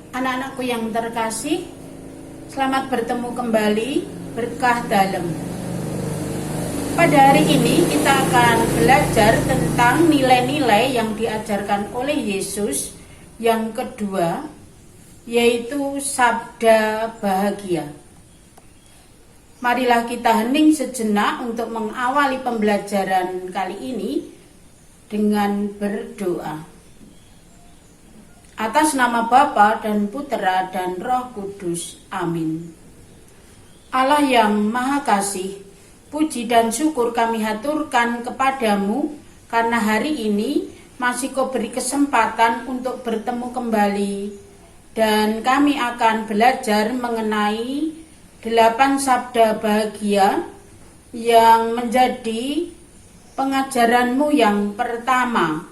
Anak-anakku yang terkasih, selamat bertemu kembali berkah dalam. Pada hari ini kita akan belajar tentang nilai-nilai yang diajarkan oleh Yesus yang kedua, yaitu sabda bahagia. Marilah kita hening sejenak untuk mengawali pembelajaran kali ini dengan berdoa. Atas nama Bapa dan Putera dan Roh Kudus. Amin. Allah yang Maha Kasih, puji dan syukur kami haturkan kepadamu karena hari ini masih Kau beri kesempatan untuk bertemu kembali, dan kami akan belajar mengenai 8 sabda bahagia yang menjadi pengajaranmu yang pertama.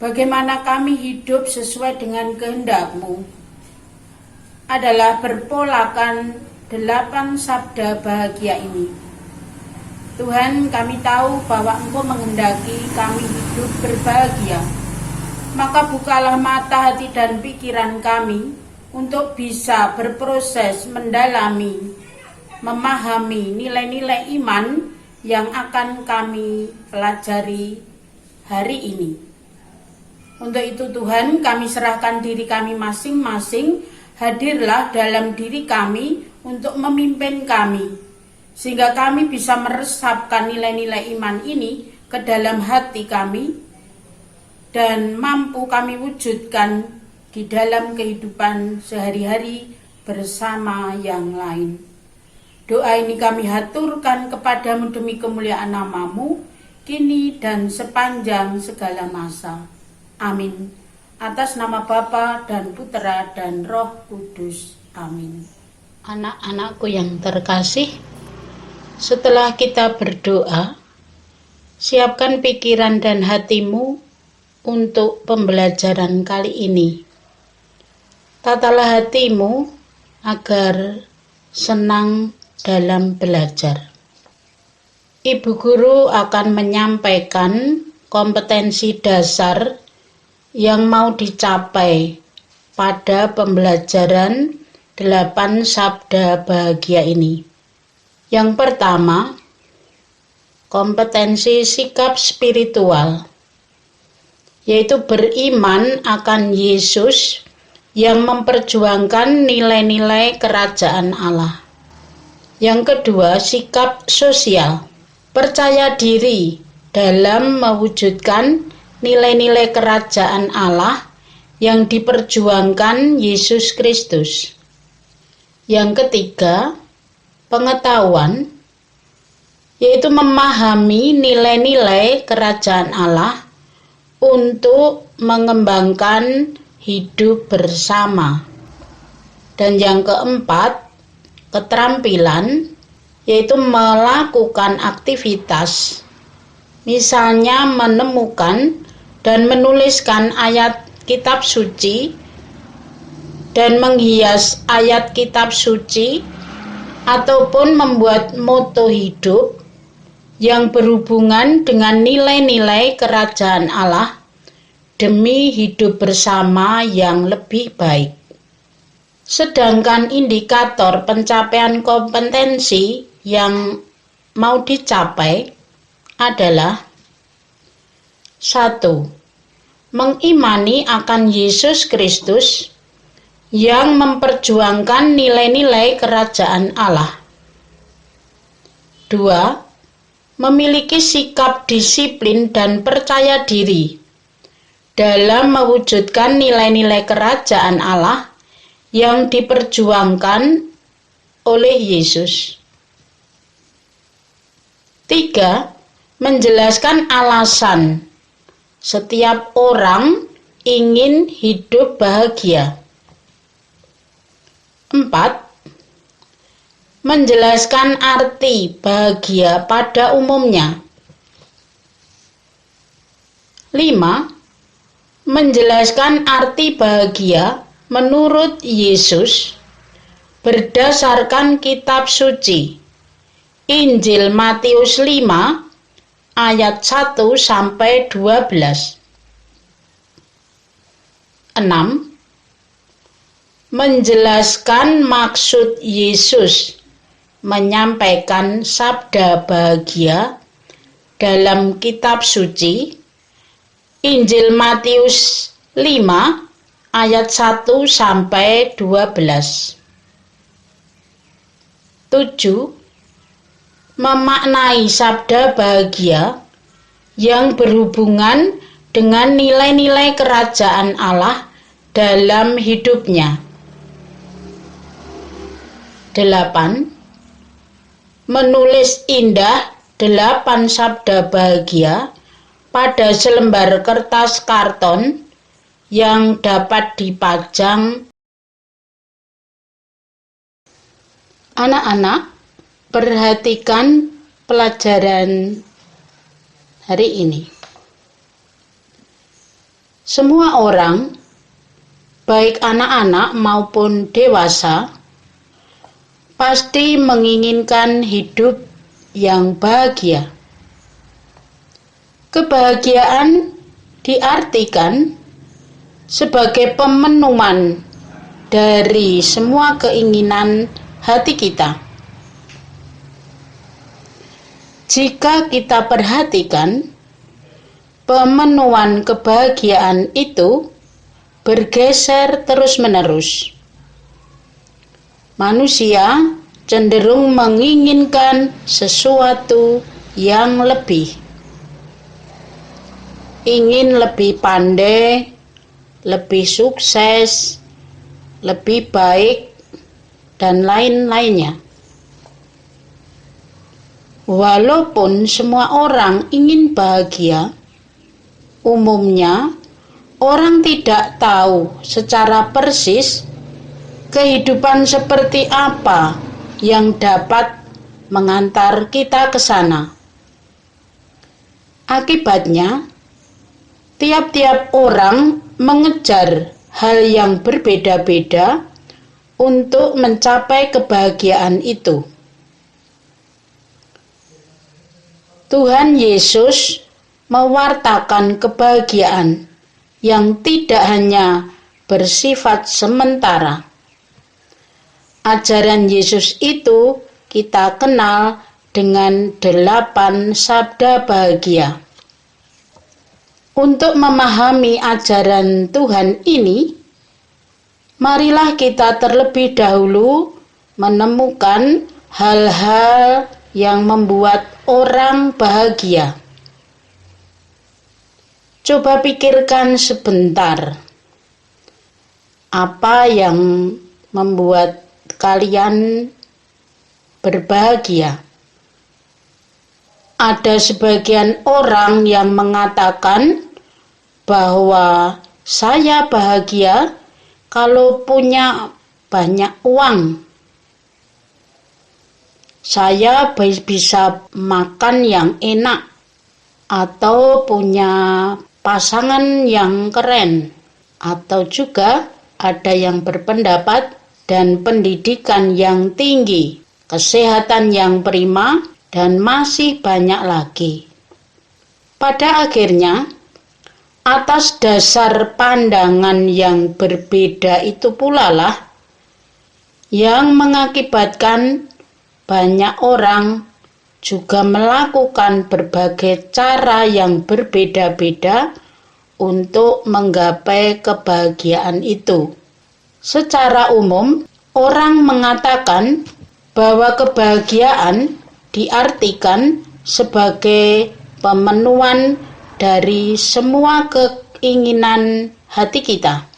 Bagaimana kami hidup sesuai dengan kehendak-Mu adalah berpolakan 8 sabda bahagia ini. Tuhan, kami tahu bahwa Engkau menghendaki kami hidup berbahagia. Maka bukalah mata hati dan pikiran kami untuk bisa berproses mendalami, memahami nilai-nilai iman yang akan kami pelajari hari ini. Untuk itu Tuhan, kami serahkan diri kami masing-masing, hadirlah dalam diri kami untuk memimpin kami, sehingga kami bisa meresapkan nilai-nilai iman ini ke dalam hati kami, dan mampu kami wujudkan di dalam kehidupan sehari-hari bersama yang lain. Doa ini kami haturkan kepadamu demi kemuliaan nama-Mu, kini dan sepanjang segala masa. Amin. Atas nama Bapa dan Putera dan Roh Kudus. Amin. Anak-anakku yang terkasih, setelah kita berdoa, siapkan pikiran dan hatimu untuk pembelajaran kali ini. Tatalah hatimu agar senang dalam belajar. Ibu guru akan menyampaikan kompetensi dasar yang mau dicapai pada pembelajaran 8 sabda bahagia ini. Yang pertama, kompetensi sikap spiritual, yaitu beriman akan Yesus yang memperjuangkan nilai-nilai kerajaan Allah. Yang kedua, sikap sosial, percaya diri dalam mewujudkan nilai-nilai kerajaan Allah yang diperjuangkan Yesus Kristus. Yang ketiga, pengetahuan, yaitu memahami nilai-nilai kerajaan Allah untuk mengembangkan hidup bersama. Dan yang keempat, keterampilan, yaitu melakukan aktivitas, misalnya menemukan dan menuliskan ayat kitab suci dan menghias ayat kitab suci, ataupun membuat moto hidup yang berhubungan dengan nilai-nilai kerajaan Allah demi hidup bersama yang lebih baik. Sedangkan indikator pencapaian kompetensi yang mau dicapai adalah 1. Mengimani akan Yesus Kristus yang memperjuangkan nilai-nilai kerajaan Allah. 2. Memiliki sikap disiplin dan percaya diri dalam mewujudkan nilai-nilai kerajaan Allah yang diperjuangkan oleh Yesus. 3. Menjelaskan alasan setiap orang ingin hidup bahagia. 4. Menjelaskan arti bahagia pada umumnya. 5. Menjelaskan arti bahagia menurut Yesus berdasarkan kitab suci Injil Matius 5 ayat 1 sampai 12. 6. menjelaskan maksud Yesus menyampaikan sabda bahagia dalam kitab suci Injil Matius 5 ayat 1 sampai 12. 7. Memaknai sabda bahagia yang berhubungan dengan nilai-nilai kerajaan Allah dalam hidupnya. 8. Menulis indah 8 sabda bahagia pada selembar kertas karton yang dapat dipajang. Anak-anak, perhatikan pelajaran hari ini. Semua orang, baik anak-anak maupun dewasa, pasti menginginkan hidup yang bahagia. Kebahagiaan diartikan sebagai pemenuhan dari semua keinginan hati kita. Jika kita perhatikan, pemenuhan kebahagiaan itu bergeser terus-menerus. Manusia cenderung menginginkan sesuatu yang lebih. Ingin lebih pandai, lebih sukses, lebih baik, dan lain-lainnya. Walaupun semua orang ingin bahagia, umumnya orang tidak tahu secara persis kehidupan seperti apa yang dapat mengantar kita ke sana. Akibatnya, tiap-tiap orang mengejar hal yang berbeda-beda untuk mencapai kebahagiaan itu. Tuhan Yesus mewartakan kebahagiaan yang tidak hanya bersifat sementara. Ajaran Yesus itu kita kenal dengan 8 sabda bahagia. Untuk memahami ajaran Tuhan ini, marilah kita terlebih dahulu menemukan hal-hal yang membuat orang bahagia. Coba pikirkan sebentar, apa yang membuat kalian berbahagia? Ada sebagian orang yang mengatakan bahwa saya bahagia kalau punya banyak uang. Saya bisa makan yang enak atau punya pasangan yang keren. Atau juga ada yang berpendapat dan pendidikan yang tinggi, kesehatan yang prima, dan masih banyak lagi. Pada akhirnya, atas dasar pandangan yang berbeda itu pula lah yang mengakibatkan banyak orang juga melakukan berbagai cara yang berbeda-beda untuk menggapai kebahagiaan itu. Secara umum, orang mengatakan bahwa kebahagiaan diartikan sebagai pemenuhan dari semua keinginan hati kita.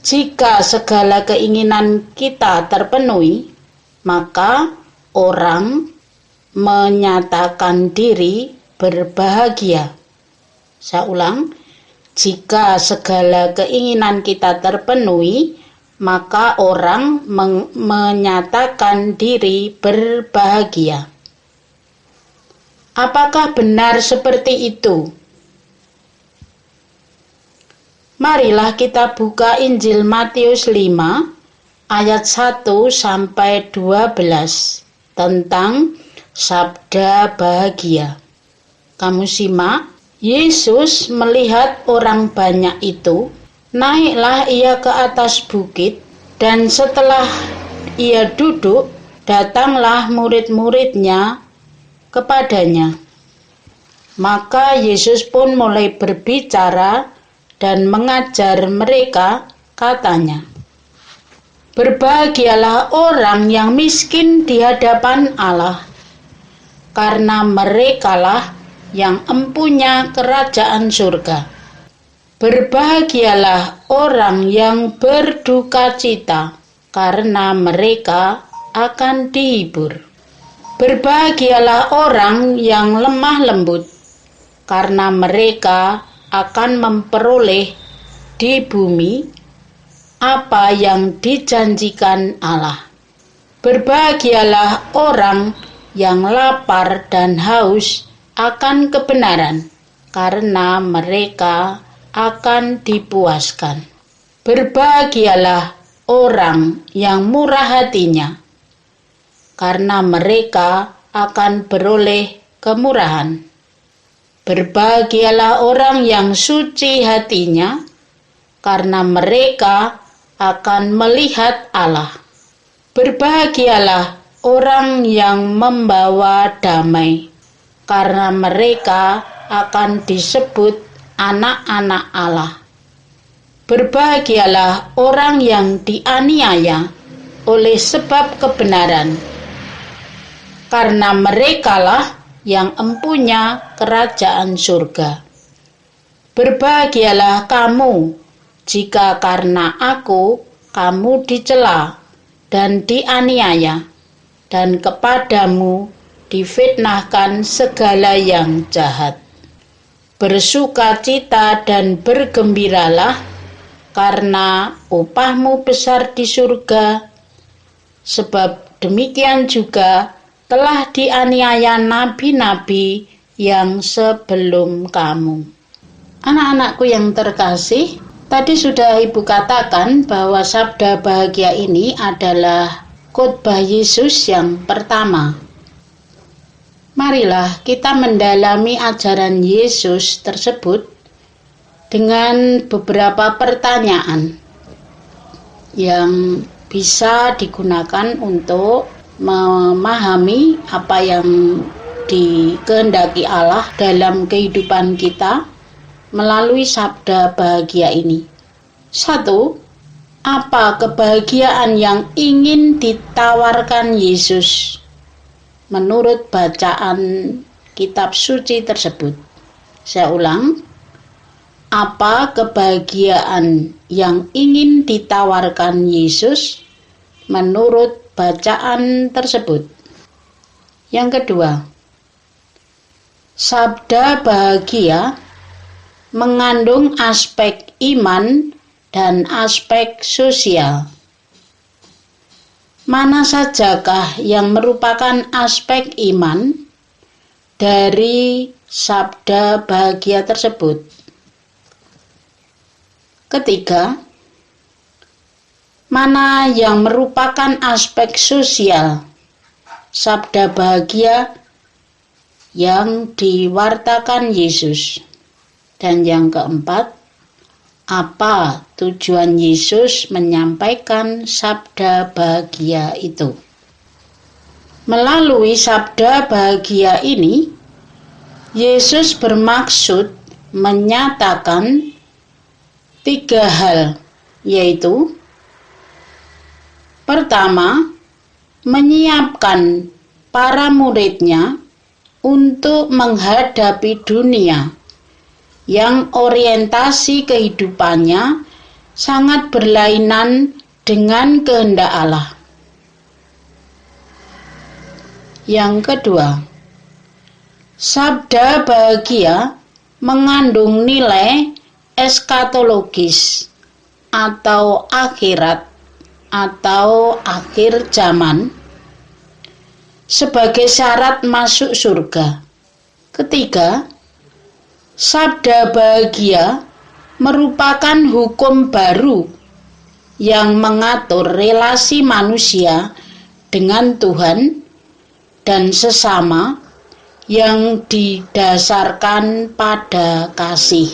Jika segala keinginan kita terpenuhi, maka orang menyatakan diri berbahagia. Saya ulang, jika segala keinginan kita terpenuhi, maka orang menyatakan diri berbahagia. Apakah benar seperti itu? Marilah kita buka Injil Matius 5 ayat 1 sampai 12 tentang sabda bahagia. Kamu simak, Yesus melihat orang banyak itu, Naiklah ia ke atas bukit, dan setelah ia duduk, datanglah murid-muridnya kepadanya. Maka Yesus pun mulai berbicara dan mengajar mereka, katanya, "Berbahagialah orang yang miskin di hadapan Allah, karena merekalah yang empunya kerajaan surga. Berbahagialah orang yang berduka cita, karena mereka akan dihibur. Berbahagialah orang yang lemah lembut, karena mereka akan memperoleh di bumi apa yang dijanjikan Allah. Berbahagialah orang yang lapar dan haus akan kebenaran, karena mereka akan dipuaskan. Berbahagialah orang yang murah hatinya, karena mereka akan beroleh kemurahan. Berbahagialah orang yang suci hatinya, karena mereka akan melihat Allah. Berbahagialah orang yang membawa damai, karena mereka akan disebut anak-anak Allah. Berbahagialah orang yang dianiaya oleh sebab kebenaran, karena merekalah yang empunya kerajaan surga. Berbahagialah kamu jika karena aku kamu dicela dan dianiaya, dan kepadamu difitnahkan segala yang jahat. Bersukacita dan bergembiralah, karena upahmu besar di surga, sebab demikian juga telah dianiaya nabi-nabi yang sebelum kamu." Anak-anakku yang terkasih, tadi sudah Ibu katakan bahwa sabda bahagia ini adalah khotbah Yesus yang pertama. Marilah kita mendalami ajaran Yesus tersebut dengan beberapa pertanyaan yang bisa digunakan untuk memahami apa yang dikehendaki Allah dalam kehidupan kita melalui sabda bahagia ini. 1. Apa kebahagiaan yang ingin ditawarkan Yesus menurut bacaan kitab suci tersebut? Saya ulang. Apa kebahagiaan yang ingin ditawarkan Yesus menurut bacaan tersebut? Yang kedua, sabda bahagia mengandung aspek iman dan aspek sosial. Mana sajakah yang merupakan aspek iman dari sabda bahagia tersebut? Ketiga, mana yang merupakan aspek sosial sabda bahagia yang diwartakan Yesus? Dan yang keempat, apa tujuan Yesus menyampaikan sabda bahagia itu? Melalui sabda bahagia ini, Yesus bermaksud menyatakan 3 hal, yaitu: pertama, menyiapkan para muridnya untuk menghadapi dunia yang orientasi kehidupannya sangat berlainan dengan kehendak Allah. Yang kedua, sabda bahagia mengandung nilai eskatologis atau akhirat atau akhir zaman sebagai syarat masuk surga. Ketiga, sabda bahagia merupakan hukum baru yang mengatur relasi manusia dengan Tuhan dan sesama yang didasarkan pada kasih.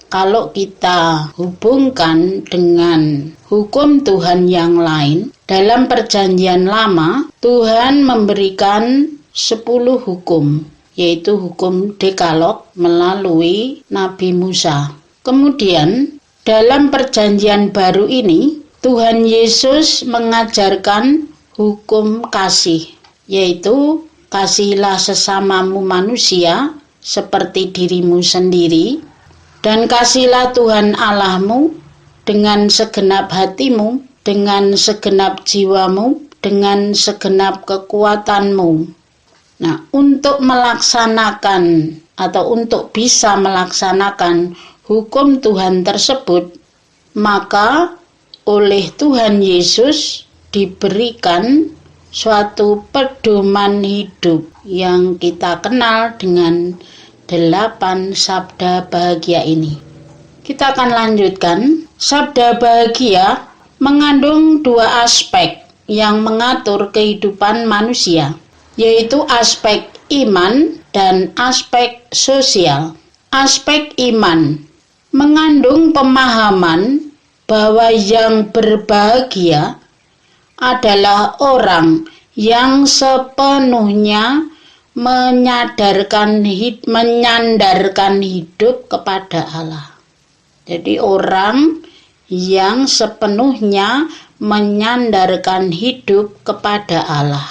kalau kita hubungkan dengan hukum Tuhan yang lain, dalam Perjanjian Lama, Tuhan memberikan 10 hukum, yaitu hukum Dekalog melalui Nabi Musa. Kemudian, dalam Perjanjian Baru ini, Tuhan Yesus mengajarkan hukum kasih, yaitu kasihilah sesamamu manusia seperti dirimu sendiri, dan kasihilah Tuhan Allahmu dengan segenap hatimu, dengan segenap jiwamu, dengan segenap kekuatanmu. Nah, untuk melaksanakan atau untuk bisa melaksanakan hukum Tuhan tersebut, maka oleh Tuhan Yesus diberikan suatu pedoman hidup yang kita kenal dengan 8 sabda bahagia ini. Kita akan lanjutkan. Sabda bahagia mengandung 2 aspek yang mengatur kehidupan manusia, yaitu aspek iman dan aspek sosial. Aspek iman mengandung pemahaman bahwa yang berbahagia adalah orang yang sepenuhnya menyandarkan hidup kepada Allah. Jadi orang yang sepenuhnya menyandarkan hidup kepada Allah.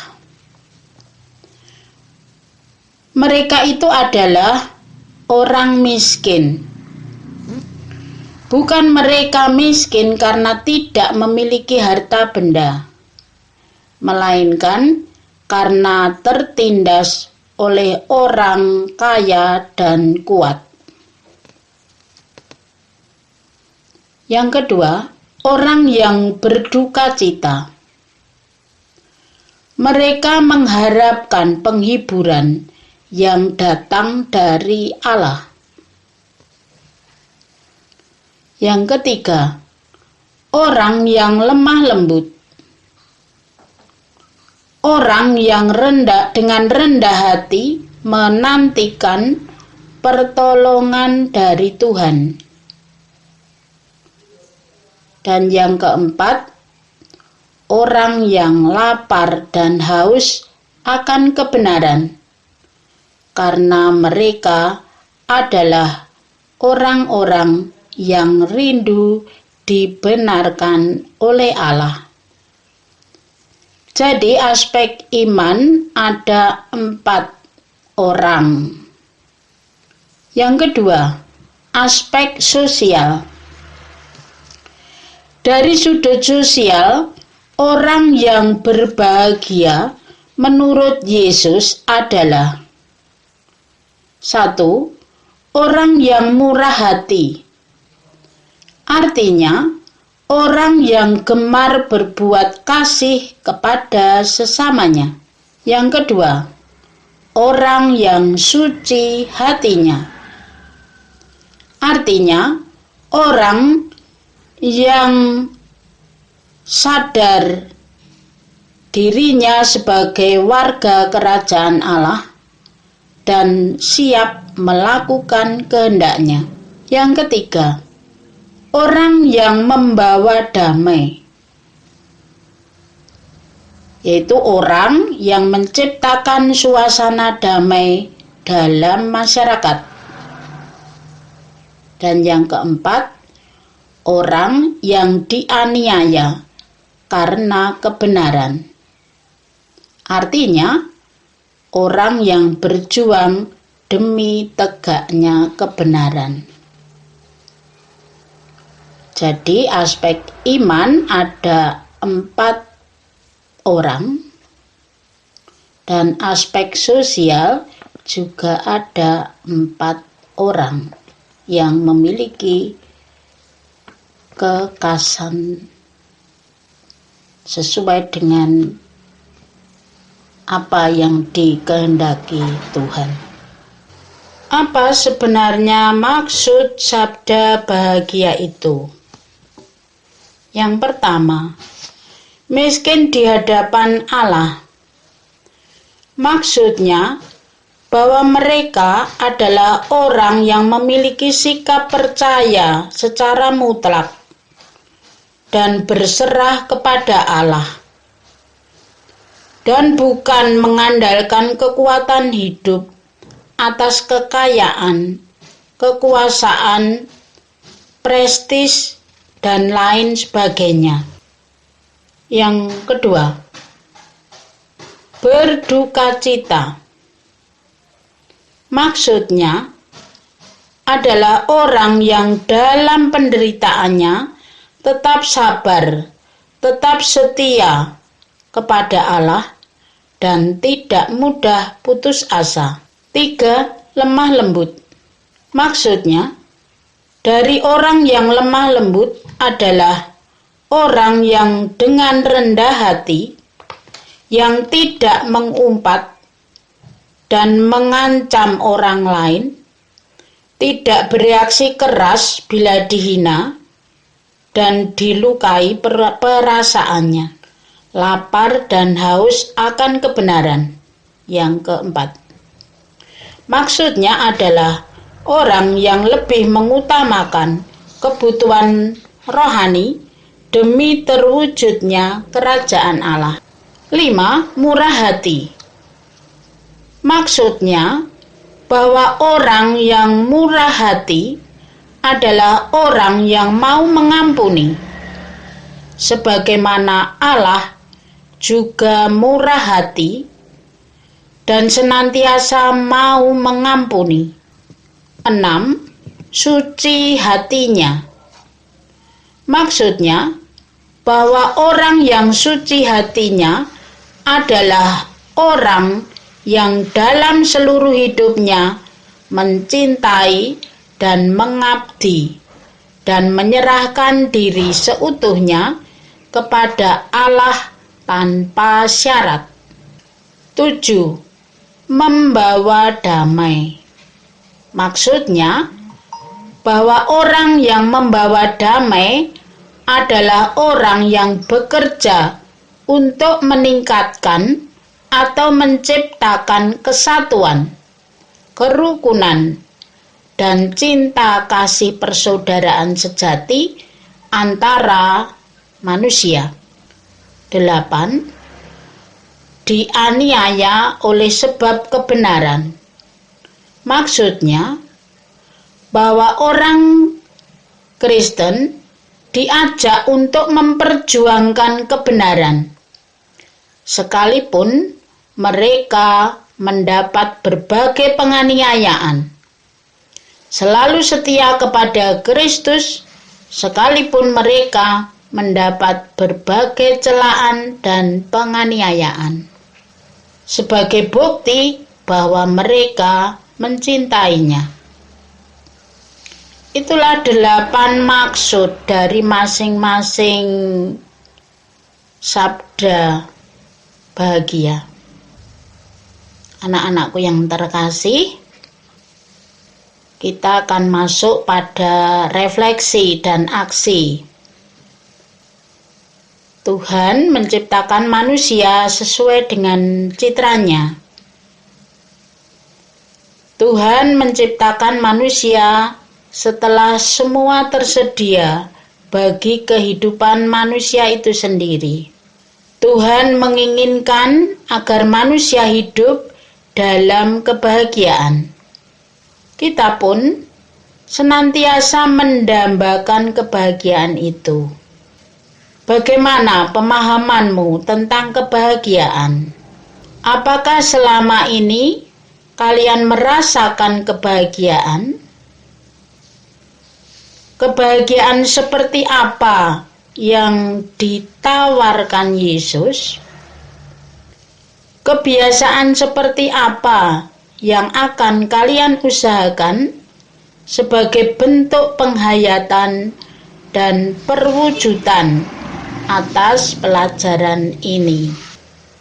Mereka itu adalah orang miskin. Bukan mereka miskin karena tidak memiliki harta benda, melainkan karena tertindas oleh orang kaya dan kuat. Yang kedua, orang yang berduka cita. Mereka mengharapkan penghiburan yang datang dari Allah. Yang ketiga, orang yang lemah lembut. Orang yang dengan rendah hati menantikan pertolongan dari Tuhan. Dan yang keempat, orang yang lapar dan haus akan kebenaran, karena mereka adalah orang-orang yang rindu dibenarkan oleh Allah. Jadi aspek iman ada 4 orang. Yang kedua, aspek sosial. Dari sudut sosial, orang yang berbahagia menurut Yesus adalah 1. Orang yang murah hati. Artinya, orang yang gemar berbuat kasih kepada sesamanya. Yang kedua, orang yang suci hatinya. Artinya, orang yang sadar dirinya sebagai warga kerajaan Allah dan siap melakukan kehendaknya. Yang ketiga, orang yang membawa damai, yaitu orang yang menciptakan suasana damai dalam masyarakat. Dan yang keempat, orang yang dianiaya karena kebenaran. Artinya, orang yang berjuang demi tegaknya kebenaran. Jadi aspek iman ada 4 orang, dan aspek sosial juga ada 4 orang yang memiliki kekasan sesuai dengan apa yang dikehendaki Tuhan. Apa sebenarnya maksud sabda bahagia itu? Yang pertama, miskin di hadapan Allah. Maksudnya, bahwa mereka adalah orang yang memiliki sikap percaya secara mutlak dan berserah kepada Allah, dan bukan mengandalkan kekuatan hidup atas kekayaan, kekuasaan, prestis, dan lain sebagainya. Yang kedua, berdukacita. Maksudnya adalah orang yang dalam penderitaannya tetap sabar, tetap setia kepada Allah, dan tidak mudah putus asa. 3. Lemah lembut. Maksudnya, dari orang yang lemah lembut adalah orang yang dengan rendah hati, yang tidak mengumpat dan mengancam orang lain, tidak bereaksi keras bila dihina dan dilukai perasaannya, lapar dan haus akan kebenaran. Yang keempat, maksudnya adalah orang yang lebih mengutamakan kebutuhan rohani demi terwujudnya kerajaan Allah. 5. Murah hati. Maksudnya bahwa orang yang murah hati adalah orang yang mau mengampuni, sebagaimana Allah juga murah hati dan senantiasa mau mengampuni. 6. Suci hatinya. Maksudnya bahwa orang yang suci hatinya adalah orang yang dalam seluruh hidupnya mencintai dan mengabdi dan menyerahkan diri seutuhnya kepada Allah tanpa syarat. 7. Membawa damai. Maksudnya bahwa orang yang membawa damai adalah orang yang bekerja untuk meningkatkan atau menciptakan kesatuan, kerukunan, dan cinta kasih persaudaraan sejati antara manusia. 8. Dianiaya oleh sebab kebenaran. Maksudnya bahwa orang Kristen diajak untuk memperjuangkan kebenaran, sekalipun mereka mendapat berbagai penganiayaan. Selalu setia kepada Kristus, sekalipun mereka mendapat berbagai celaan dan penganiayaan, sebagai bukti bahwa mereka mencintainya. Itulah 8 maksud dari masing-masing sabda bahagia. Anak-anakku yang terkasih, kita akan masuk pada refleksi dan aksi. Tuhan menciptakan manusia sesuai dengan citranya. Tuhan menciptakan manusia setelah semua tersedia bagi kehidupan manusia itu sendiri. Tuhan menginginkan agar manusia hidup dalam kebahagiaan. Kita pun senantiasa mendambakan kebahagiaan itu. Bagaimana pemahamanmu tentang kebahagiaan? Apakah selama ini kalian merasakan kebahagiaan? Kebahagiaan seperti apa yang ditawarkan Yesus? Kebiasaan seperti apa yang akan kalian usahakan sebagai bentuk penghayatan dan perwujudan atas pelajaran ini?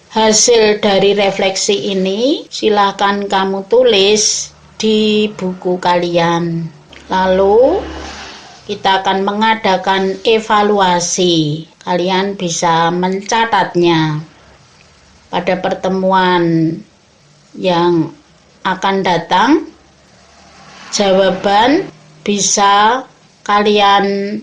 Hasil dari refleksi ini silakan kamu tulis di buku kalian. Lalu kita akan mengadakan evaluasi. Kalian bisa mencatatnya pada pertemuan yang akan datang? Jawaban bisa kalian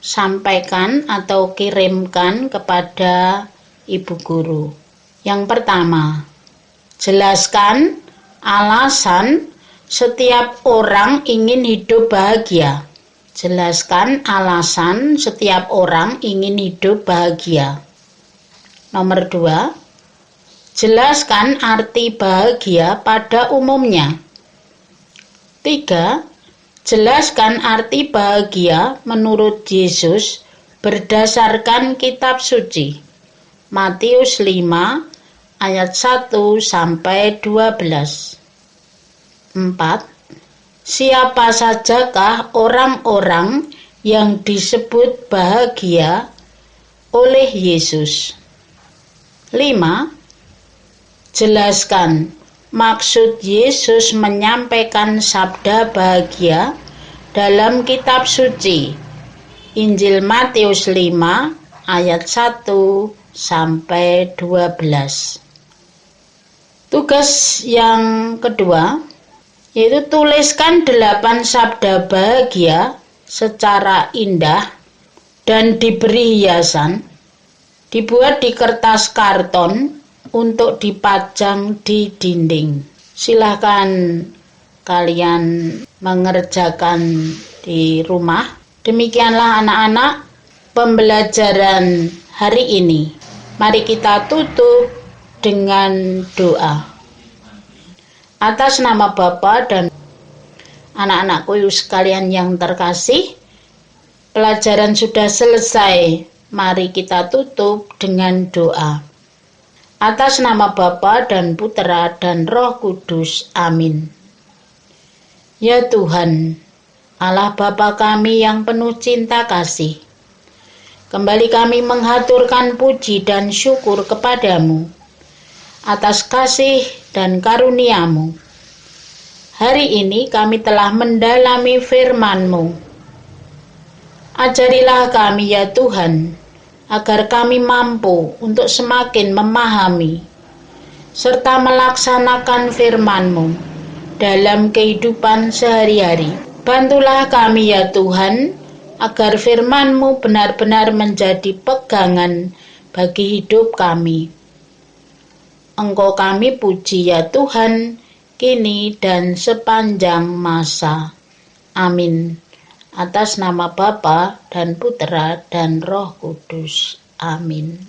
sampaikan atau kirimkan kepada ibu guru. Yang pertama, jelaskan alasan setiap orang ingin hidup bahagia. Jelaskan alasan setiap orang ingin hidup bahagia. Nomor 2, jelaskan arti bahagia pada umumnya. 3, jelaskan arti bahagia menurut Yesus berdasarkan kitab suci. Matius 5 ayat 1 sampai 12. 4. Siapa sajakah orang-orang yang disebut bahagia oleh Yesus? 5. Jelaskan maksud Yesus menyampaikan sabda bahagia dalam kitab suci. Injil Matius 5 ayat 1 sampai 12. Tugas yang kedua yaitu tuliskan 8 sabda bahagia secara indah dan diberi hiasan. Dibuat di kertas karton untuk dipajang di dinding. Silahkan kalian mengerjakan di rumah. Demikianlah anak-anak pembelajaran hari ini. Mari kita tutup dengan doa. Atas nama Bapa dan anak-anakku sekalian yang terkasih, pelajaran sudah selesai. Mari kita tutup dengan doa. Atas nama Bapa dan Putera dan Roh Kudus. Amin. Ya Tuhan, Allah Bapa kami yang penuh cinta kasih, kembali kami menghaturkan puji dan syukur kepadamu atas kasih dan karunia-Mu. Hari ini kami telah mendalami firman-Mu. Ajarilah kami ya Tuhan, agar kami mampu untuk semakin memahami serta melaksanakan firman-Mu dalam kehidupan sehari-hari. Bantulah kami ya Tuhan, agar firman-Mu benar-benar menjadi pegangan bagi hidup kami. Engkau kami puji ya Tuhan, kini dan sepanjang masa. Amin. Atas nama Bapa dan Putera dan Roh Kudus. Amin.